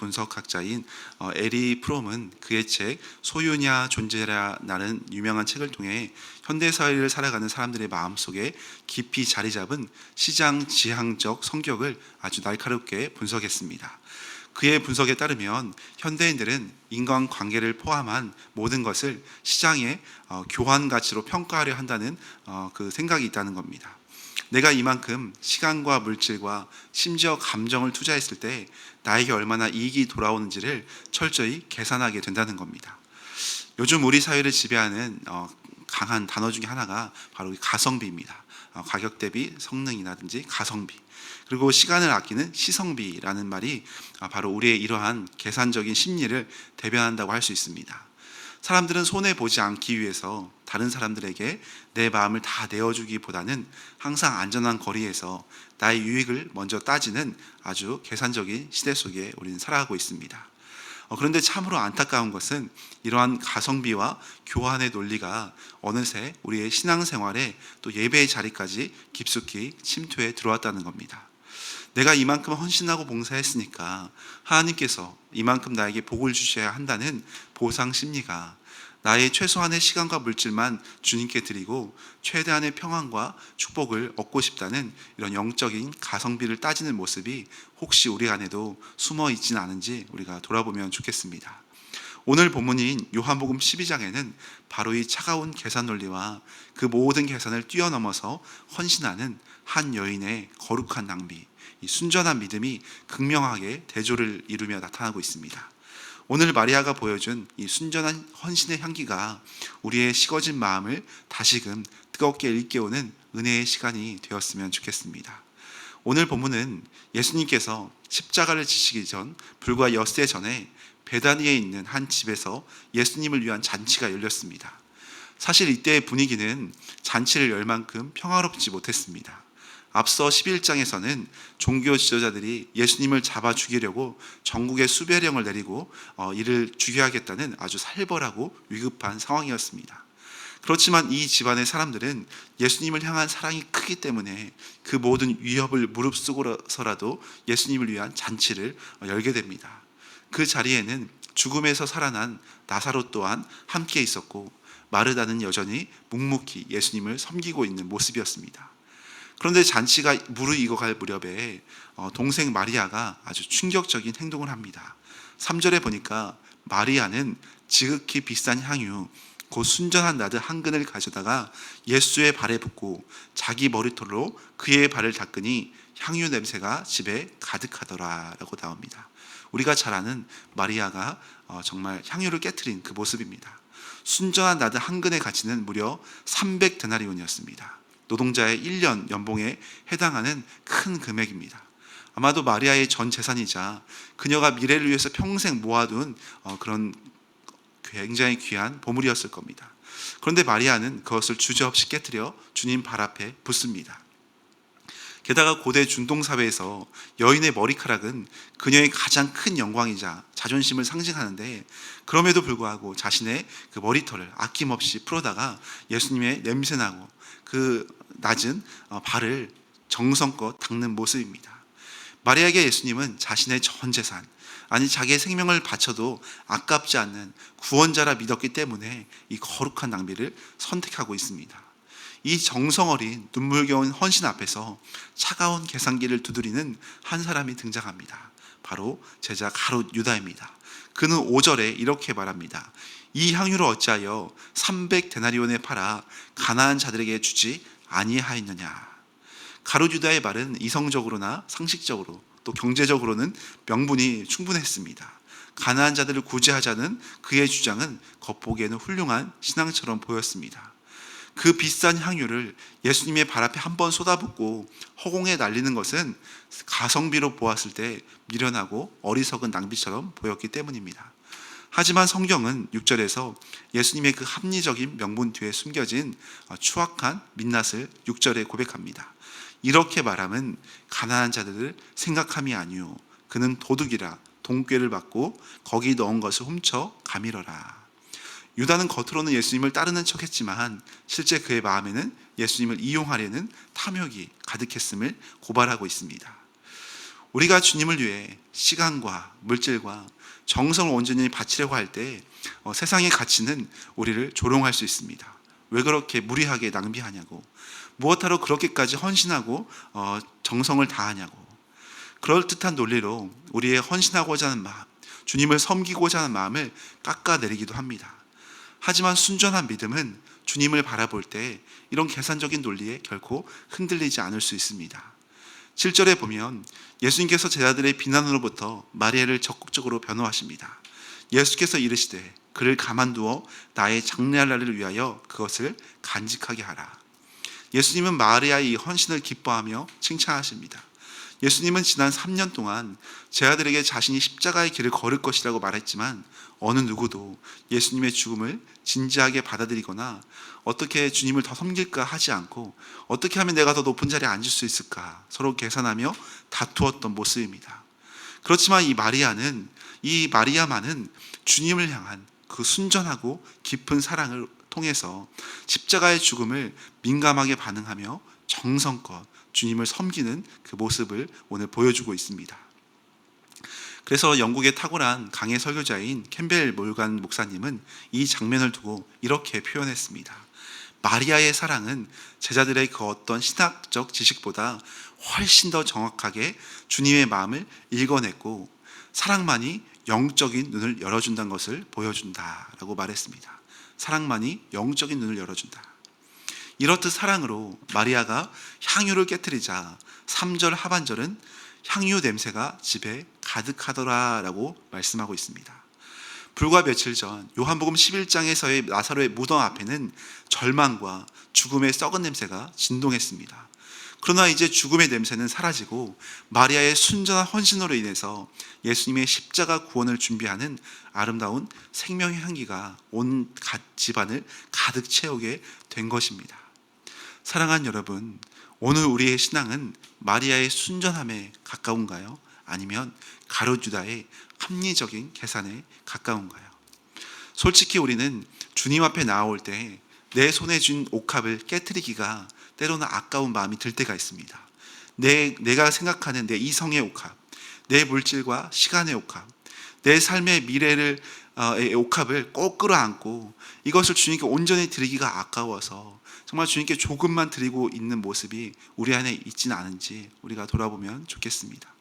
분석학자인 에리 프롬은 그의 책 소유냐 존재라라는 유명한 책을 통해 현대사회를 살아가는 사람들의 마음속에 깊이 자리 잡은 시장 지향적 성격을 아주 날카롭게 분석했습니다. 그의 분석에 따르면 현대인들은 인간관계를 포함한 모든 것을 시장의 교환 가치로 평가하려 한다는 그 생각이 있다는 겁니다. 내가 이만큼 시간과 물질과 심지어 감정을 투자했을 때 나에게 얼마나 이익이 돌아오는지를 철저히 계산하게 된다는 겁니다. 요즘 우리 사회를 지배하는 강한 단어 중에 하나가 바로 가성비입니다. 가격 대비 성능이라든지 가성비, 그리고 시간을 아끼는 시성비라는 말이 바로 우리의 이러한 계산적인 심리를 대변한다고 할 수 있습니다. 사람들은 손해보지 않기 위해서 다른 사람들에게 내 마음을 다 내어주기보다는 항상 안전한 거리에서 나의 유익을 먼저 따지는 아주 계산적인 시대 속에 우리는 살아가고 있습니다. 그런데 참으로 안타까운 것은 이러한 가성비와 교환의 논리가 어느새 우리의 신앙생활에 또 예배의 자리까지 깊숙이 침투해 들어왔다는 겁니다. 내가 이만큼 헌신하고 봉사했으니까 하나님께서 이만큼 나에게 복을 주셔야 한다는 보상 심리가 나의 최소한의 시간과 물질만 주님께 드리고 최대한의 평안과 축복을 얻고 싶다는 이런 영적인 가성비를 따지는 모습이 혹시 우리 안에도 숨어 있지는 않은지 우리가 돌아보면 좋겠습니다. 오늘 본문인 요한복음 12장에는 바로 이 차가운 계산 논리와 그 모든 계산을 뛰어넘어서 헌신하는 한 여인의 거룩한 낭비, 이 순전한 믿음이 극명하게 대조를 이루며 나타나고 있습니다. 오늘 마리아가 보여준 이 순전한 헌신의 향기가 우리의 식어진 마음을 다시금 뜨겁게 일깨우는 은혜의 시간이 되었으면 좋겠습니다. 오늘 본문은 예수님께서 십자가를 지시기 전 불과 엿새 전에 베다니에 있는 한 집에서 예수님을 위한 잔치가 열렸습니다. 사실 이때의 분위기는 잔치를 열 만큼 평화롭지 못했습니다. 앞서 11장에서는 종교 지도자들이 예수님을 잡아 죽이려고 전국에 수배령을 내리고 이를 죽여야겠다는 아주 살벌하고 위급한 상황이었습니다. 그렇지만 이 집안의 사람들은 예수님을 향한 사랑이 크기 때문에 그 모든 위협을 무릅쓰고서라도 예수님을 위한 잔치를 열게 됩니다. 그 자리에는 죽음에서 살아난 나사로 또한 함께 있었고 마르다는 여전히 묵묵히 예수님을 섬기고 있는 모습이었습니다. 그런데 잔치가 무르익어갈 무렵에 동생 마리아가 아주 충격적인 행동을 합니다. 3절에 보니까 마리아는 지극히 비싼 향유 곧 순전한 나드 한 근을 가져다가 예수의 발에 붓고 자기 머리털로 그의 발을 닦으니 향유 냄새가 집에 가득하더라 라고 나옵니다. 우리가 잘 아는 마리아가 정말 향유를 깨트린 그 모습입니다. 순전한 나드 한 근의 가치는 무려 300데나리온이었습니다. 노동자의 1년 연봉에 해당하는 큰 금액입니다. 아마도 마리아의 전 재산이자 그녀가 미래를 위해서 평생 모아둔 그런 굉장히 귀한 보물이었을 겁니다. 그런데 마리아는 그것을 주저없이 깨트려 주님 발 앞에 붓습니다. 게다가 고대 중동사회에서 여인의 머리카락은 그녀의 가장 큰 영광이자 자존심을 상징하는데 그럼에도 불구하고 자신의 그 머리털을 아낌없이 풀어다가 예수님의 냄새나고 그 낮은 발을 정성껏 닦는 모습입니다. 마리아에게 예수님은 자신의 전 재산, 아니 자기의 생명을 바쳐도 아깝지 않는 구원자라 믿었기 때문에 이 거룩한 낭비를 선택하고 있습니다. 이 정성 어린 눈물겨운 헌신 앞에서 차가운 계산기를 두드리는 한 사람이 등장합니다. 바로 제자 가롯 유다입니다. 그는 5절에 이렇게 말합니다. 이 향유를 어찌하여 300데나리온에 팔아 가난한 자들에게 주지 아니하였느냐. 가롯 유다의 말은 이성적으로나 상식적으로 또 경제적으로는 명분이 충분했습니다. 가난한 자들을 구제하자는 그의 주장은 겉보기에는 훌륭한 신앙처럼 보였습니다. 그 비싼 향유를 예수님의 발 앞에 한번 쏟아붓고 허공에 날리는 것은 가성비로 보았을 때 미련하고 어리석은 낭비처럼 보였기 때문입니다. 하지만 성경은 6절에서 예수님의 그 합리적인 명분 뒤에 숨겨진 추악한 민낯을 6절에 고백합니다. 이렇게 말함은 가난한 자들을 생각함이 아니요 그는 도둑이라 돈꾀를 받고 거기 넣은 것을 훔쳐 가밀어라. 유다는 겉으로는 예수님을 따르는 척했지만 실제 그의 마음에는 예수님을 이용하려는 탐욕이 가득했음을 고발하고 있습니다. 우리가 주님을 위해 시간과 물질과 정성을 온전히 바치려고 할 때 세상의 가치는 우리를 조롱할 수 있습니다. 왜 그렇게 무리하게 낭비하냐고, 무엇하러 그렇게까지 헌신하고 정성을 다하냐고. 그럴듯한 논리로 우리의 헌신하고자 하는 마음, 주님을 섬기고자 하는 마음을 깎아내리기도 합니다. 하지만 순전한 믿음은 주님을 바라볼 때 이런 계산적인 논리에 결코 흔들리지 않을 수 있습니다. 7절에 보면 예수님께서 제자들의 비난으로부터 마리아를 적극적으로 변호하십니다. 예수께서 이르시되 그를 가만두어 나의 장래할 날을 위하여 그것을 간직하게 하라. 예수님은 마리아의 이 헌신을 기뻐하며 칭찬하십니다. 예수님은 지난 3년 동안 제자들에게 자신이 십자가의 길을 걸을 것이라고 말했지만 어느 누구도 예수님의 죽음을 진지하게 받아들이거나 어떻게 주님을 더 섬길까 하지 않고 어떻게 하면 내가 더 높은 자리에 앉을 수 있을까 서로 계산하며 다투었던 모습입니다. 그렇지만 이 마리아만은 주님을 향한 그 순전하고 깊은 사랑을 통해서 십자가의 죽음을 민감하게 반응하며 정성껏 주님을 섬기는 그 모습을 오늘 보여주고 있습니다. 그래서 영국의 탁월한 강해 설교자인 캠벨 몰간 목사님은 이 장면을 두고 이렇게 표현했습니다. 마리아의 사랑은 제자들의 그 어떤 신학적 지식보다 훨씬 더 정확하게 주님의 마음을 읽어냈고 사랑만이 영적인 눈을 열어준다는 것을 보여준다라고 말했습니다. 사랑만이 영적인 눈을 열어준다. 이렇듯 사랑으로 마리아가 향유를 깨트리자 3절 하반절은 향유 냄새가 집에 가득하더라라고 말씀하고 있습니다. 불과 며칠 전 요한복음 11장에서의 나사로의 무덤 앞에는 절망과 죽음의 썩은 냄새가 진동했습니다. 그러나 이제 죽음의 냄새는 사라지고 마리아의 순전한 헌신으로 인해서 예수님의 십자가 구원을 준비하는 아름다운 생명의 향기가 온 집안을 가득 채우게 된 것입니다. 사랑하는 여러분, 오늘 우리의 신앙은 마리아의 순전함에 가까운가요? 아니면 가룟 유다의 합리적인 계산에 가까운가요? 솔직히 우리는 주님 앞에 나올 때 내 손에 쥔 옥합을 깨트리기가 때로는 아까운 마음이 들 때가 있습니다. 내가 생각하는 내 이성의 옥합, 내 물질과 시간의 옥합, 내 삶의 미래를 옥합을 꼭 끌어안고 이것을 주님께 온전히 드리기가 아까워서 정말 주님께 조금만 드리고 있는 모습이 우리 안에 있지는 않은지 우리가 돌아보면 좋겠습니다.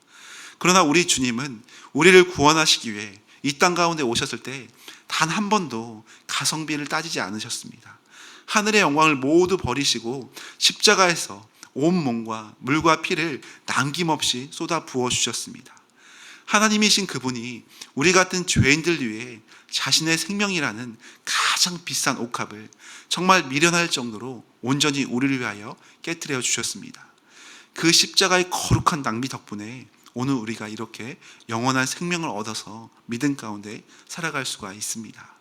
그러나 우리 주님은 우리를 구원하시기 위해 이 땅 가운데 오셨을 때 단 한 번도 가성비를 따지지 않으셨습니다. 하늘의 영광을 모두 버리시고 십자가에서 온 몸과 물과 피를 남김없이 쏟아 부어 주셨습니다. 하나님이신 그분이 우리 같은 죄인들 위해 자신의 생명이라는 가장 비싼 옥합을 정말 미련할 정도로 온전히 우리를 위하여 깨트려 주셨습니다. 그 십자가의 거룩한 낭비 덕분에 오늘 우리가 이렇게 영원한 생명을 얻어서 믿음 가운데 살아갈 수가 있습니다.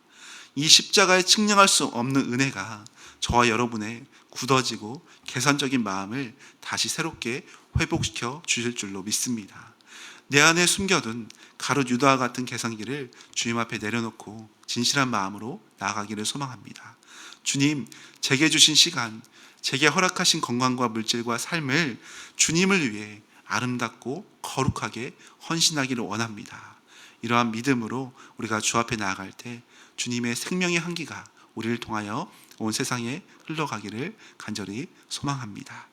이 십자가에 측량할 수 없는 은혜가 저와 여러분의 굳어지고 계산적인 마음을 다시 새롭게 회복시켜 주실 줄로 믿습니다. 내 안에 숨겨둔 가룟 유다와 같은 계산기를 주님 앞에 내려놓고 진실한 마음으로 나아가기를 소망합니다. 주님, 제게 주신 시간, 제게 허락하신 건강과 물질과 삶을 주님을 위해 아름답고 거룩하게 헌신하기를 원합니다. 이러한 믿음으로 우리가 주 앞에 나아갈 때 주님의 생명의 향기가 우리를 통하여 온 세상에 흘러가기를 간절히 소망합니다.